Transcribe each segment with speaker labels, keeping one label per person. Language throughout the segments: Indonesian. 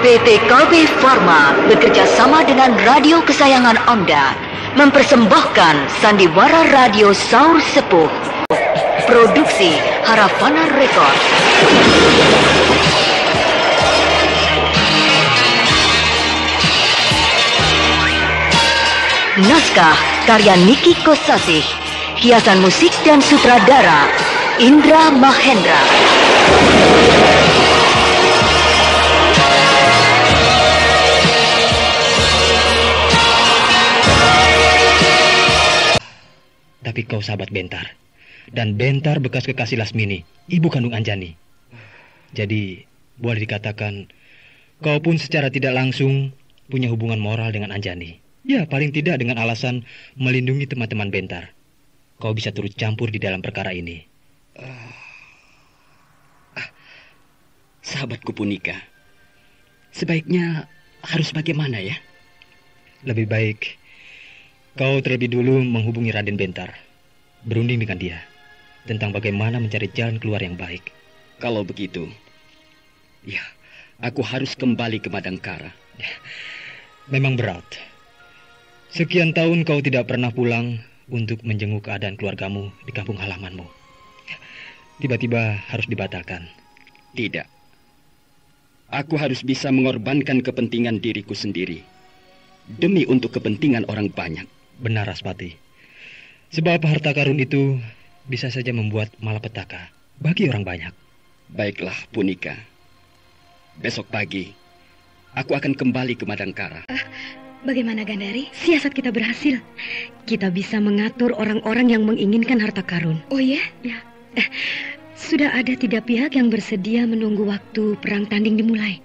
Speaker 1: PT KB Pharma bekerja sama dengan radio kesayangan Anda mempersembahkan Sandiwara Radio Saur Sepuh. Produksi Harafana Record. Naskah karya Niki Kosasih. Hiasan musik dan sutradara Indra Mahendra.
Speaker 2: Tapi kau sahabat Bentar. Dan Bentar bekas kekasih Lasmini, ibu kandung Anjani. Jadi, boleh dikatakan, kau pun secara tidak langsung punya hubungan moral dengan Anjani. Ya, paling tidak dengan alasan melindungi teman-teman Bentar. Kau bisa turut campur di dalam perkara ini.
Speaker 3: Sahabatku Punika, sebaiknya harus bagaimana ya?
Speaker 2: Lebih baik kau terlebih dulu menghubungi Raden Bentar, berunding dengan dia tentang bagaimana mencari jalan keluar yang baik.
Speaker 3: Kalau begitu, ya, aku harus kembali ke Madangkara.
Speaker 2: Memang berat. Sekian tahun kau tidak pernah pulang untuk menjenguk keadaan keluargamu di kampung halamanmu. Tiba-tiba harus dibatalkan.
Speaker 3: Tidak. Aku harus bisa mengorbankan kepentingan diriku sendiri demi untuk kepentingan orang banyak.
Speaker 2: Benar, Raspati. Sebab harta karun itu bisa saja membuat malapetaka bagi orang banyak.
Speaker 3: Baiklah, Punika. Besok pagi, aku akan kembali ke Madangkara.
Speaker 4: Bagaimana, Gandari? Siasat kita berhasil. Kita bisa mengatur orang-orang yang menginginkan harta karun. Oh ya? Ya. Sudah ada 3 pihak yang bersedia menunggu waktu perang tanding dimulai.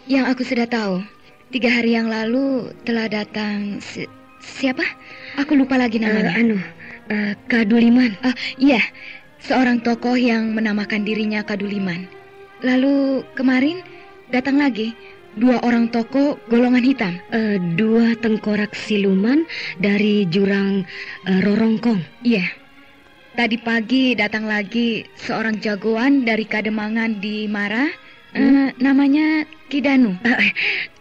Speaker 5: Yang aku sudah tahu, 3 hari yang lalu telah datang siapa? Aku lupa lagi namanya.
Speaker 4: Kaduliman.
Speaker 5: Iya, seorang tokoh yang menamakan dirinya Kaduliman. Lalu kemarin datang lagi 2 orang tokoh golongan hitam.
Speaker 4: 2 tengkorak siluman dari jurang Rorongkong.
Speaker 5: Iya. Tadi pagi datang lagi seorang jagoan dari Kademangan di Mara. Namanya Kidanu.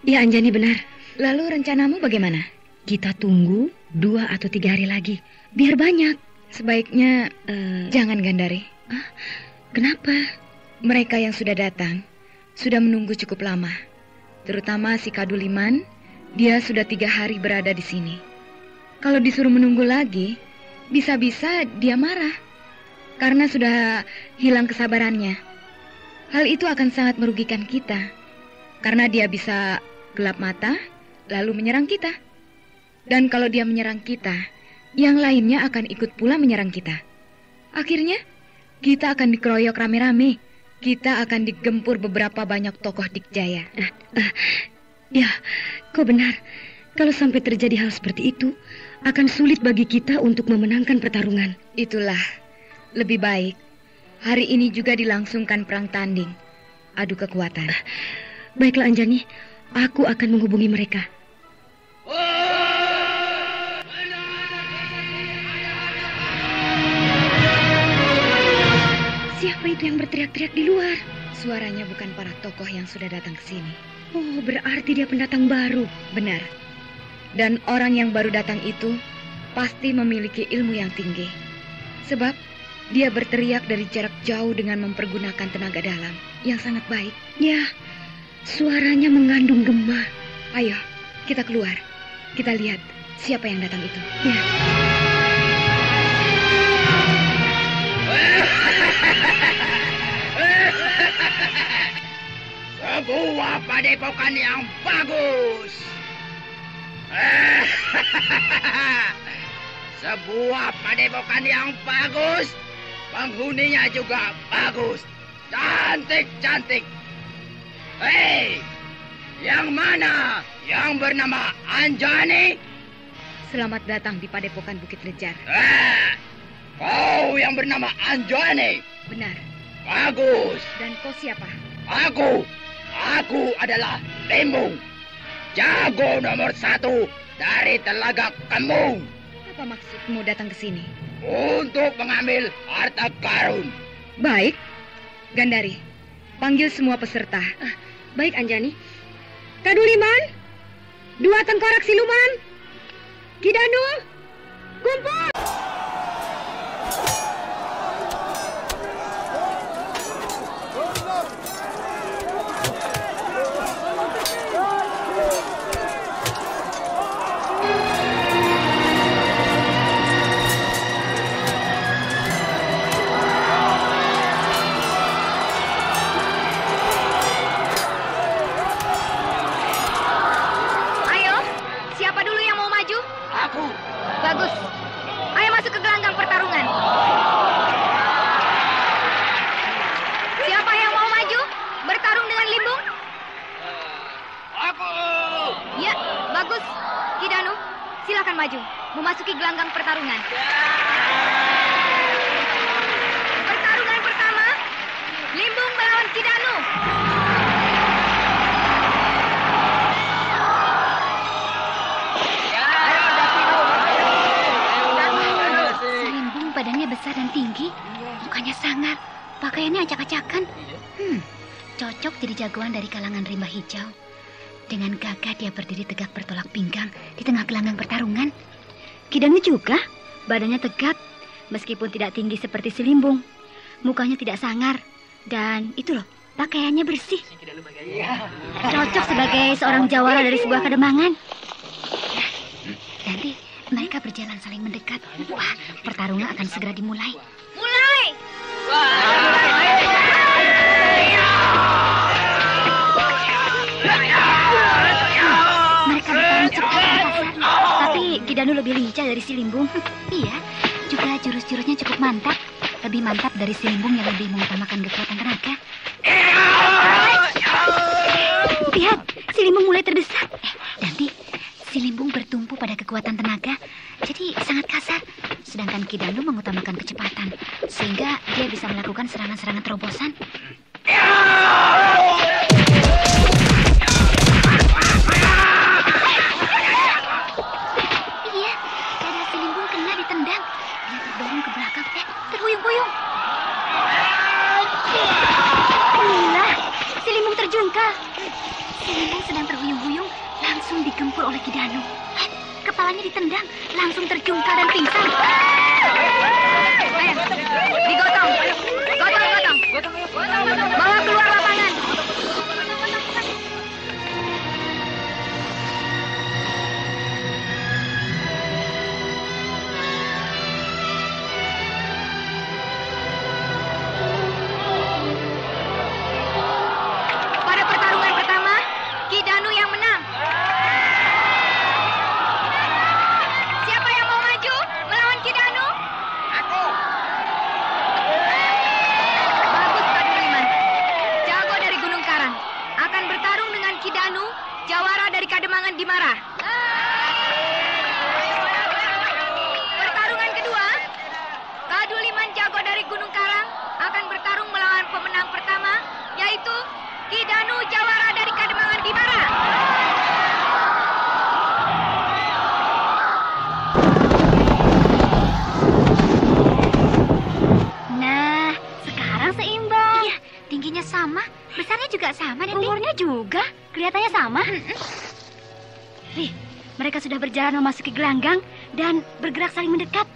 Speaker 4: Ya, Anjani benar.
Speaker 5: Lalu rencanamu bagaimana?
Speaker 4: Kita tunggu 2 atau 3 hari lagi. Biar banyak.
Speaker 5: Sebaiknya jangan, Gandari.
Speaker 4: Kenapa?
Speaker 5: Mereka yang sudah datang sudah menunggu cukup lama. Terutama si Kaduliman. Dia sudah 3 hari berada di sini. Kalau disuruh menunggu lagi, bisa-bisa dia marah karena sudah hilang kesabarannya. Hal itu akan sangat merugikan kita, karena dia bisa gelap mata lalu menyerang kita. Dan kalau dia menyerang kita, yang lainnya akan ikut pula menyerang kita. Akhirnya kita akan dikeroyok rame-rame. Kita akan digempur beberapa banyak tokoh Dikjaya.
Speaker 4: Ya, kau benar. Kalau sampai terjadi hal seperti itu, akan sulit bagi kita untuk memenangkan pertarungan.
Speaker 5: Itulah, lebih baik hari ini juga dilangsungkan perang tanding. Adu kekuatan.
Speaker 4: Baiklah, Anjani. Aku akan menghubungi mereka. Siapa itu yang berteriak-teriak di luar?
Speaker 5: Suaranya bukan para tokoh yang sudah datang ke sini.
Speaker 4: Oh, berarti dia pendatang baru.
Speaker 5: Benar. Dan orang yang baru datang itu pasti memiliki ilmu yang tinggi. Sebab dia berteriak dari jarak jauh dengan mempergunakan tenaga dalam yang sangat baik.
Speaker 4: Ya, suaranya mengandung gema.
Speaker 5: Ayo, kita keluar. Kita lihat siapa yang datang itu.
Speaker 4: Ya.
Speaker 6: Sebuah padepokan yang bagus. Sebuah padepokan yang bagus. Penghuninya juga bagus. Cantik-cantik. Hei, yang mana? Yang bernama Anjani?
Speaker 5: Selamat datang di padepokan Bukit Lejar.
Speaker 6: Kau yang bernama Anjani?
Speaker 5: Benar.
Speaker 6: Bagus.
Speaker 5: Dan kau siapa?
Speaker 6: Aku adalah Limbung, jago nomor 1 dari Telaga Kembung.
Speaker 5: Apa maksudmu datang ke sini?
Speaker 6: Untuk mengambil harta karun.
Speaker 5: Baik, Gandari, panggil semua peserta.
Speaker 4: Baik, Anjani. Kaduliman, 2 tengkorak siluman. Kidanu, kumpul!
Speaker 5: Bagus. Ayo masuk ke gelanggang pertarungan. Siapa yang mau maju bertarung dengan Limbung?
Speaker 6: Aku.
Speaker 5: Ya, bagus. Kidanu, silakan maju memasuki gelanggang pertarungan. Pertarungan pertama, Limbung melawan Kidanu.
Speaker 7: Badannya besar dan tinggi, mukanya sangar, pakaiannya acak-acakan. Cocok jadi jagoan dari kalangan rimba hijau. Dengan gagah dia berdiri tegak bertolak pinggang di tengah gelanggang pertarungan.
Speaker 4: Kidanu juga, badannya tegap, meskipun tidak tinggi seperti si Limbung. Mukanya tidak sangar, dan itu loh, pakaiannya bersih. Cocok sebagai seorang jawara dari sebuah kademangan.
Speaker 7: Nanti mereka berjalan saling mendekat. Wah, pertarungan akan segera dimulai.
Speaker 5: Mulai!
Speaker 7: Mereka bertarung cepat,
Speaker 4: Tapi Kidanu lebih lincah dari si Limbung.
Speaker 7: Iya, juga jurus-jurusnya cukup mantap. Lebih mantap dari si Limbung yang lebih mengutamakan kekuatan tenaga.
Speaker 4: Lihat, si Limbung mulai terdesak.
Speaker 7: Nanti si Limbung bertumpu pada kekuatan tenaga, jadi sangat kasar. Sedangkan Kidanu mengutamakan kecepatan, sehingga dia bisa melakukan serangan-serangan terobosan. Iya, dada si Limbung kena ditendang. Dia terdorong ke belakang, terhuyung-huyung.
Speaker 4: Inilah, si Limbung terjungkal.
Speaker 7: Si Limbung sedang terhuyung-huyung, langsung digempur oleh Kidanu. Kepalanya ditendang, langsung terjungkal dan pingsan.
Speaker 5: Digotong. Bawa keluar lapangan. Pada pertarungan pertama, Kidanu yang menang. Siapa yang mau maju melawan Kidanu?
Speaker 6: Aku.
Speaker 5: Bagus, Kaduliman. Jago dari Gunung Karang akan bertarung dengan Kidanu, jawara dari Kademangan Dimara. Pertarungan kedua, Kaduliman jago dari Gunung Karang akan bertarung melawan pemenang pertama, yaitu Kidanu, jawara dari Kademangan Dimara.
Speaker 7: Nah, sekarang seimbang. Iya, tingginya sama, besarnya juga sama, Neti.
Speaker 4: Umurnya juga, kelihatannya sama. Mereka sudah berjalan memasuki gelanggang dan bergerak saling mendekat.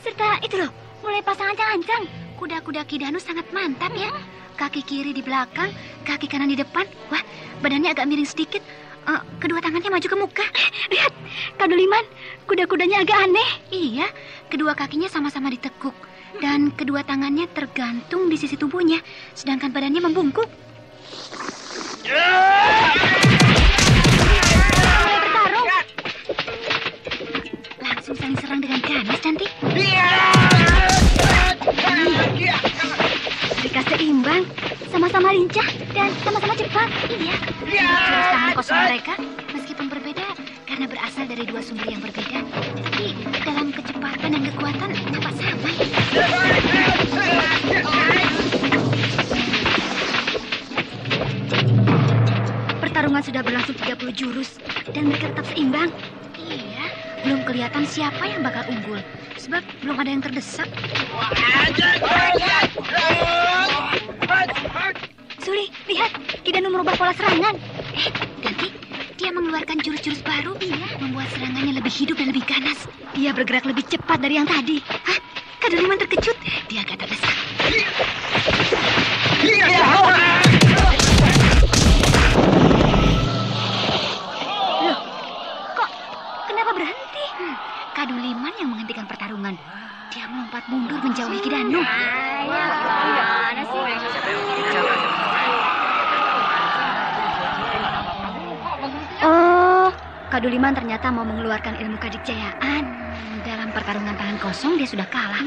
Speaker 4: Serta itu loh, mulai pasang ancang-ancang.
Speaker 7: Kuda-kuda Kidanu sangat mantap ya. Kaki kiri di belakang, kaki kanan di depan. Wah, badannya agak miring sedikit. Kedua tangannya maju ke muka.
Speaker 4: Lihat, Kaduliman, kuda-kudanya agak aneh.
Speaker 7: Iya, kedua kakinya sama-sama ditekuk. Dan kedua tangannya tergantung di sisi tubuhnya, sedangkan badannya membungkuk.
Speaker 4: Mulai bertarung.
Speaker 7: Langsung saling serang dengan ganas nanti.
Speaker 4: Mereka seimbang, sama-sama lincah dan sama-sama cepat.
Speaker 7: Iya, jurus tangan kosong mereka meskipun berbeda karena berasal dari dua sumber yang berbeda, tapi dalam kecepatan dan kekuatan nampak sama.
Speaker 4: Pertarungan sudah berlangsung 30 jurus dan mereka tetap seimbang.
Speaker 7: Iya, belum kelihatan siapa yang bakal unggul, sebab belum ada yang terdesak. Suli, lihat. Kidanu merubah pola serangan. Ganti. Dia mengeluarkan jurus-jurus baru. Iya. Membuat serangannya lebih hidup dan lebih ganas. Dia bergerak lebih cepat dari yang tadi. Hah? Kaduliman terkejut. Dia agak terdesak. Loh, kok kenapa berhenti? Kaduliman yang menghentikan pertarungan. Dia melompat mundur menjauhi Kidanu. Oh, Kaduliman ternyata mau mengeluarkan ilmu kadikjayaan. Dalam pertarungan tangan kosong dia sudah kalah.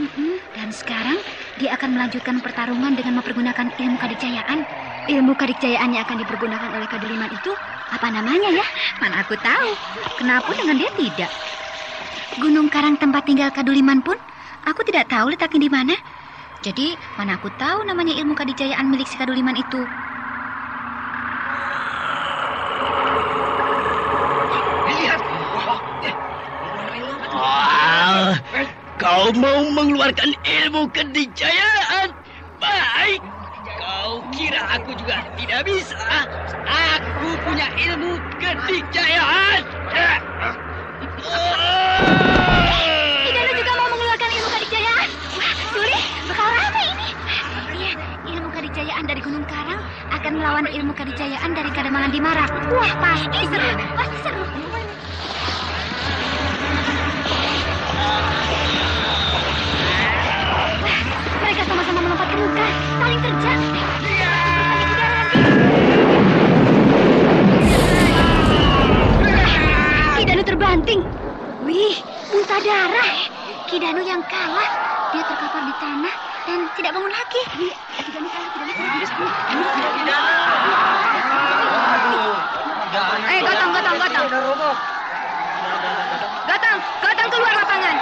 Speaker 7: Dan sekarang dia akan melanjutkan pertarungan dengan mempergunakan ilmu kadikjayaan. Ilmu kadikjayaannya akan dipergunakan oleh Kaduliman itu. Apa namanya ya? Mana aku tahu. Kenapa dengan dia tidak? Gunung Karang tempat tinggal Kaduliman pun aku tidak tahu letaknya di mana. Jadi mana aku tahu namanya ilmu kadikjayaan milik si Kaduliman itu.
Speaker 3: Kau mau mengeluarkan ilmu kedikjayaan? Baik. Kau kira aku juga tidak bisa? Aku punya ilmu kedikjayaan.
Speaker 7: Kidanu juga mau mengeluarkan ilmu kadikjayaan. Wah, Suli, bakal ramai ini. Iya, ilmu kadikjayaan dari Gunung Karang akan melawan ilmu kadikjayaan dari Kadamangan Dimara. Wah, pasti seru. Pasti seru. Mereka sama-sama melompatkan luka, saling terjang. Kidanu terbanting. Wih, muntah darah. Kidanu yang kalah. Dia terkapar di tanah dan tidak bangun lagi. Kidanu kalah, Kidanu kalah. Gotong. Gotong keluar lapangan.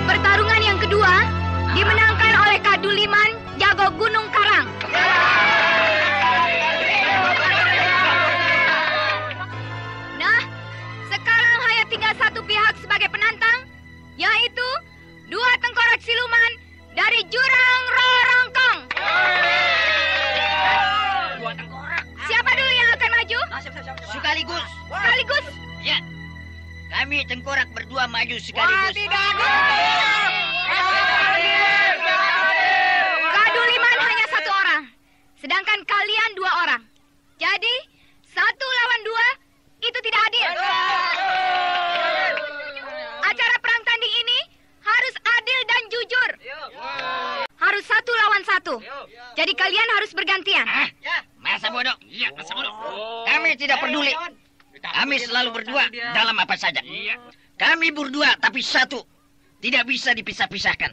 Speaker 7: Pertarungan yang kedua dimenangkan oleh Kaduliman jago Gunung Karang. Nah, sekarang hanya tinggal satu pihak sebagai penantang, yaitu dua tengkorak siluman dari Jurang Rorongkong. Siapa dulu yang akan maju?
Speaker 6: Sekaligus.
Speaker 7: Sekaligus.
Speaker 6: Ya. Kami tengkorak berdua maju sekaligus.
Speaker 7: Kaduliman hanya satu orang, sedangkan kalian dua orang. Jadi, 1 lawan 2 itu tidak adil. Acara perang tanding ini harus adil dan jujur. Harus 1 lawan 1. Jadi kalian harus bergantian.
Speaker 6: Masa bodoh? Iya, masa bodoh. Kami tidak peduli. Kami selalu berdua dalam apa saja. Kami berdua tapi satu. Tidak bisa dipisah-pisahkan.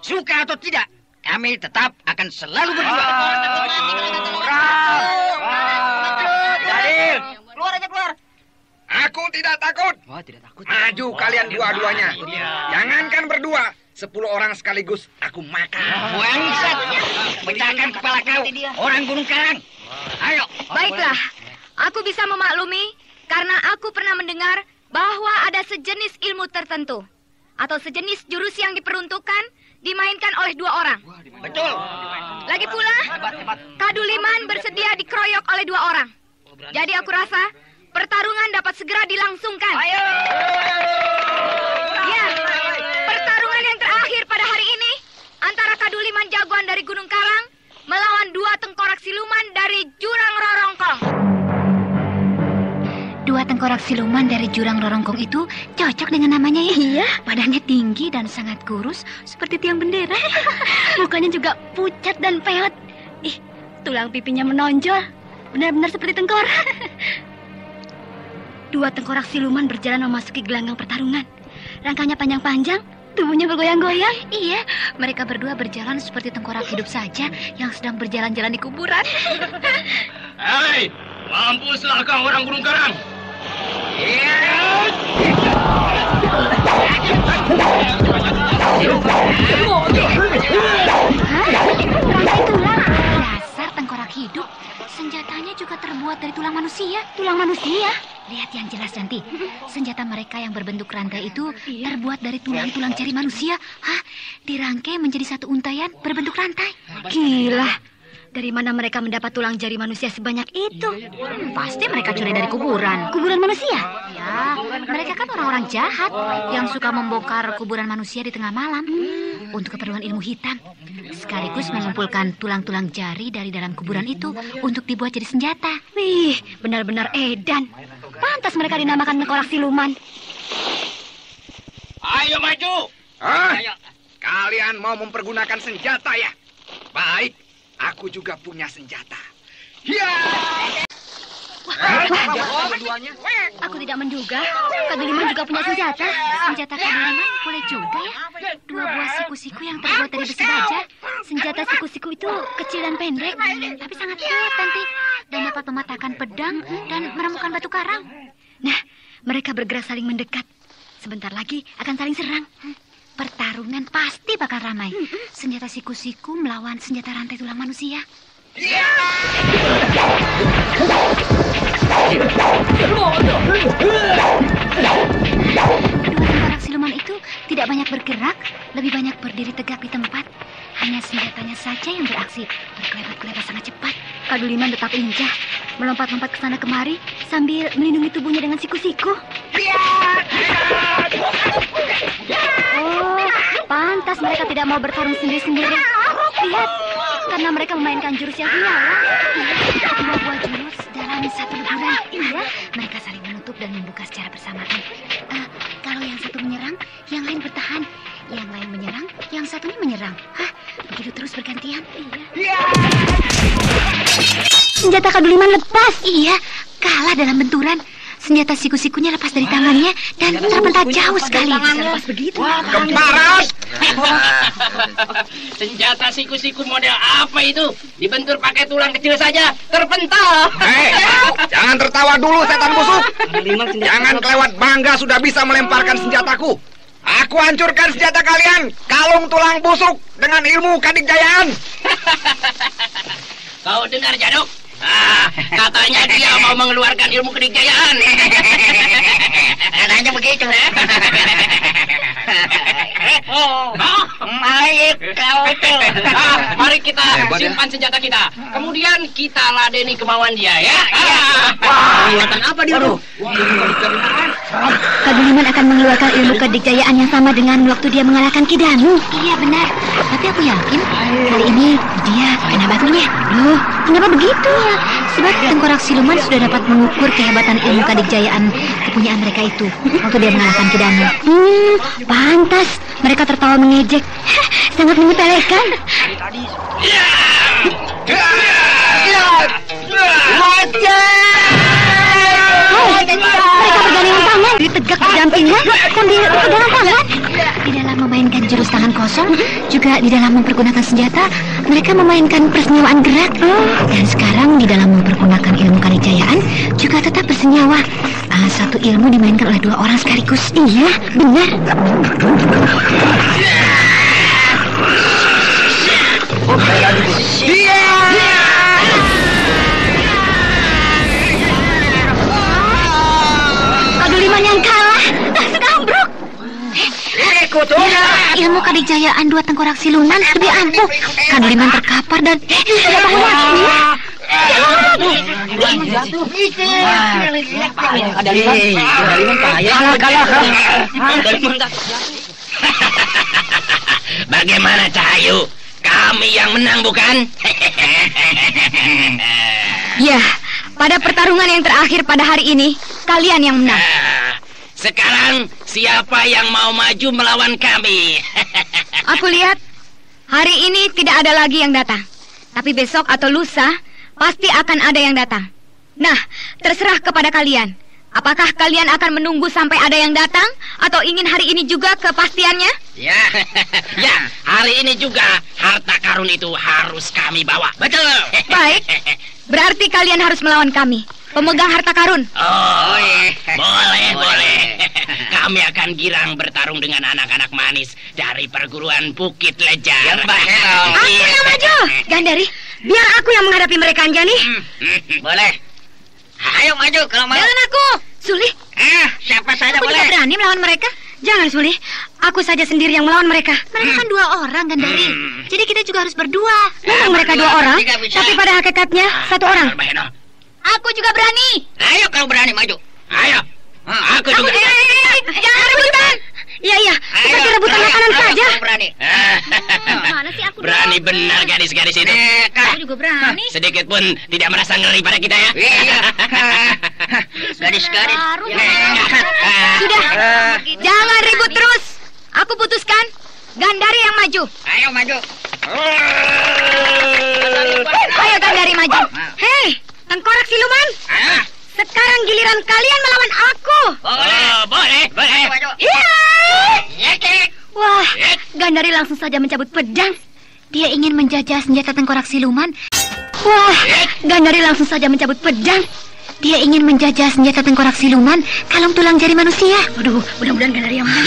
Speaker 6: Suka atau tidak, kami tetap akan selalu berdua.
Speaker 8: Jadil,
Speaker 6: Keluar aja, keluar.
Speaker 8: aku tidak takut.
Speaker 2: Oh, tidak takut.
Speaker 8: Maju kalian dua-duanya. Jangankan berdua, 10 orang sekaligus aku makan.
Speaker 6: Bangsat. Pecahkan kepala kau, orang Gunung Karang. Ayo.
Speaker 7: Baiklah, aku bisa memaklumi karena aku pernah mendengar bahwa ada sejenis ilmu tertentu atau sejenis jurus yang diperuntukkan dimainkan oleh 2 orang.
Speaker 6: Betul.
Speaker 7: Lagi pula, Kaduliman bersedia dikeroyok oleh 2 orang. Jadi aku rasa pertarungan dapat segera dilangsungkan.
Speaker 6: Ayo.
Speaker 7: Ya, pertarungan yang terakhir pada hari ini antara Kaduliman jagoan dari Gunung Karang melawan 2 tengkorak siluman dari Jurang Rorongkong. 2 tengkorak siluman dari Jurang Rorongkong itu cocok dengan namanya ya. Iya. Badannya tinggi dan sangat kurus seperti tiang bendera. Mukanya juga pucat dan peot. Ih, tulang pipinya menonjol. Benar-benar seperti tengkorak. 2 tengkorak siluman berjalan memasuki gelanggang pertarungan. Rangkanya panjang-panjang, tubuhnya bergoyang-goyang. Iya, mereka berdua berjalan seperti tengkorak hidup saja yang sedang berjalan-jalan di kuburan.
Speaker 6: Hei, mampuslah kau orang Gunung Karang.
Speaker 7: Dasar tengkorak hidup. Senjatanya juga terbuat dari tulang manusia. Tulang manusia? Lihat yang jelas nanti. Senjata mereka yang berbentuk rantai itu terbuat dari tulang-tulang jari manusia. Hah? Dirangkai menjadi satu untayan berbentuk rantai.
Speaker 4: Gila. Dari mana mereka mendapat tulang jari manusia sebanyak itu?
Speaker 7: Pasti mereka curi dari kuburan.
Speaker 4: Kuburan manusia?
Speaker 7: Ya, mereka kan orang-orang jahat yang suka membongkar kuburan manusia di tengah malam untuk keperluan ilmu hitam. Sekaligus mengumpulkan tulang-tulang jari dari dalam kuburan itu untuk dibuat jadi senjata.
Speaker 4: Wih, benar-benar edan. Pantas mereka dinamakan tengkorak siluman.
Speaker 8: Ayo maju. Ayo. Kalian mau mempergunakan senjata ya? Baik, aku juga punya senjata. Ya.
Speaker 7: Aku tidak menduga Kak Duliman juga punya senjata. Senjata Kak Duliman boleh juga ya. 2 buah siku-siku yang terbuat dari besi baja. Senjata siku-siku itu kecil dan pendek, tapi sangat kuat nanti, dan dapat mematahkan pedang dan meremukkan batu karang.
Speaker 4: Nah, mereka bergerak saling mendekat. Sebentar lagi akan saling serang.
Speaker 7: Pertarungan pasti bakal ramai. Senjata siku-siku melawan senjata rantai tulang manusia. Kedua tengkorak siluman itu tidak banyak bergerak, lebih banyak berdiri tegak di tempat. Hanya senjatanya saja yang beraksi, berkelebat-kelebat sangat cepat.
Speaker 4: Kak Duliman tetap lincah, melompat-lompat ke sana kemari sambil melindungi tubuhnya dengan siku-siku. Oh, pantas mereka tidak mau bertarung sendiri-sendiri. Lihat, karena mereka memainkan jurus yang hilang.
Speaker 7: 2 buah jurus dalam satu leburan. Iya, mereka saling menutup dan membuka secara bersamaan. Kalau yang satu menyerang, yang lain bertahan. Yang lain menyerang, yang satunya menyerang. Hah, begitu terus bergantian. Iya.
Speaker 4: Senjata Kak Duliman lepas.
Speaker 7: Iya, kalah dalam benturan. Senjata siku-sikunya lepas dari tangannya dan terpental jauh sekali.
Speaker 4: Lepas begitu.
Speaker 8: Kemparas.
Speaker 6: Senjata siku-siku model apa itu? Dibentur pakai tulang kecil saja, terpental.
Speaker 8: Hei, jangan tertawa dulu setan busuk. Jangan kelewat bangga sudah bisa melemparkan senjataku. Aku hancurkan senjata kalian, kalung tulang busuk dengan ilmu kadikjayaan.
Speaker 6: Kau dengar, Jaduk? Katanya dia mau mengeluarkan ilmu kedikjayaan. Katanya begitu. Baik kau itu. Mari kita simpan senjata kita. Kemudian kita ladeni kemauan dia ya. Kelihatan apa dia?
Speaker 4: Kak Duliman akan mengeluarkan ilmu kedikjayaan yang sama dengan waktu dia mengalahkan Kidanu.
Speaker 7: Iya benar, tapi aku yakin kali ini dia kena batunya.
Speaker 4: Loh, kenapa begitu?
Speaker 7: Sebab tengkorak siluman sudah dapat mengukur kehebatan ilmu kadikjayaan kepunyaan mereka itu waktu dia mengalahkan Kidanu.
Speaker 4: Pantas mereka tertawa mengejek. Sangat menyepelekan. Mereka bergandengan tangan, ditegak berdampingan sambil berpegangan tangan.
Speaker 7: Di dalam memainkan jurus tangan kosong, juga di dalam mempergunakan senjata, mereka memainkan persenyawaan gerak. Dan sekarang di dalam mempergunakan ilmu kadikjayaan juga tetap bersenyawa. Satu ilmu dimainkan oleh 2 orang sekaligus.
Speaker 4: Iya, benar. Kak Duliman yang kalah. Sekambruk.
Speaker 7: Ilmu kadikjayaan 2 tengkorak siluman lebih ampuh. Kak Duliman terkapar dan tidak bangun lagi.
Speaker 6: Bagaimana Cahayu? Kami yang menang bukan?
Speaker 4: Ya, pada pertarungan yang terakhir pada hari ini, kalian yang menang.
Speaker 6: Sekarang siapa yang mau maju melawan kami?
Speaker 4: Aku lihat hari ini tidak ada lagi yang datang. Tapi besok atau lusa pasti akan ada yang datang. Nah, terserah kepada kalian. Apakah kalian akan menunggu sampai ada yang datang atau ingin hari ini juga kepastiannya?
Speaker 6: Ya, hari ini juga harta karun itu harus kami bawa. Betul.
Speaker 4: Baik, berarti kalian harus melawan kami, pemegang harta karun.
Speaker 6: Oh, boleh. kami akan girang bertarung dengan anak-anak manis dari perguruan Bukit Lejar.
Speaker 4: Aku yang maju. Gandari, biar aku yang menghadapi mereka, Anjani.
Speaker 6: Boleh. Ayo maju kalau mau.
Speaker 4: Jangan aku. Suli.
Speaker 6: Siapa saja
Speaker 4: Aku
Speaker 6: boleh.
Speaker 4: tidak berani melawan mereka. Jangan, Suli. Aku saja sendiri yang melawan mereka.
Speaker 7: Mereka kan 2 orang, Gandari. Jadi kita juga harus berdua.
Speaker 4: Memang mereka 2 orang, tapi pada hakikatnya 1 orang.
Speaker 7: Aku juga berani.
Speaker 6: Ayo kalau berani maju. Ayo. Aku juga.
Speaker 4: Jangan rebutan. Iya, seperti rebutan makanan saja.
Speaker 6: Berani.
Speaker 7: Mana sih aku?
Speaker 6: Berani benar gadis-gadis itu.
Speaker 7: Aku juga berani.
Speaker 6: Sedikit pun tidak merasa ngeri pada kita ya. Iya. Gadis-gadis.
Speaker 4: Sudah, jangan ribut terus. Aku putuskan, Gandari yang maju.
Speaker 6: Ayo maju.
Speaker 4: Ayo Gandari maju. Hei, tengkorak siluman. Sekarang giliran kalian melawan aku.
Speaker 6: Boleh.
Speaker 4: Iya. Wah, Gandari langsung saja mencabut pedang.
Speaker 7: Dia ingin menjajah senjata tengkorak siluman.
Speaker 4: Wah, Gandari langsung saja mencabut pedang.
Speaker 7: Dia ingin menjajah senjata tengkorak siluman, kalung tulang jari manusia.
Speaker 4: Waduh, mudah-mudahan Gandari yang menang.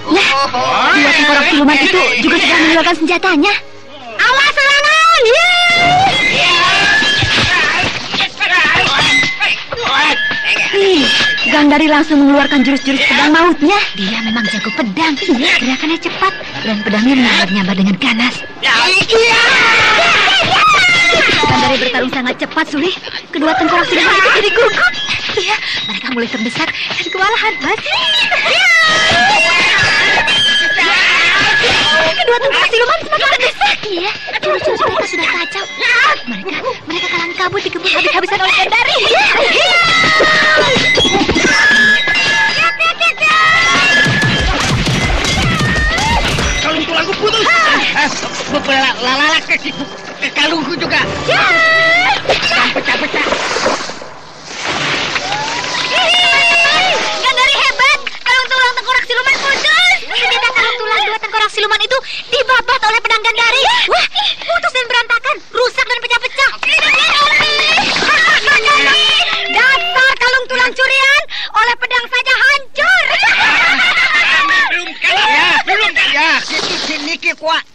Speaker 7: Dua tengkorak siluman itu juga sudah mengeluarkan senjatanya.
Speaker 4: Awas serangan! Gandari langsung mengeluarkan jurus-jurus pedang mautnya.
Speaker 7: Dia memang jago pedang. Gerakannya cepat dan pedangnya menyambar-nyambar dengan ganas.
Speaker 4: Gandari bertarung sangat cepat, Suli. Kedua tengkorak siluman itu jadi gugup.
Speaker 7: Iya, mereka mulai terdesak dan kewalahan.
Speaker 4: Kedua tengkorak siluman semakin terdesak.
Speaker 7: Iya, jurus-jurus mereka sudah kacau. Mereka kalang kabut dikebut habis-habisan oleh Gandari.
Speaker 6: Kalung tulangku putus. Lalalak ke kalungku juga. Pecah-pecah.
Speaker 7: Gandari hebat. Kalung tulang tengkorak siluman putus. Ternyata kalung tulang 2 tengkorak siluman itu dibabat oleh pedang Gandari. Wah, putus dan berantakan, rusak dan pecah-pecah.
Speaker 4: Dasar kalung tulang curian, oleh pedang saja hancur.
Speaker 6: Belum kalah. Ya, situ si Niki kuat.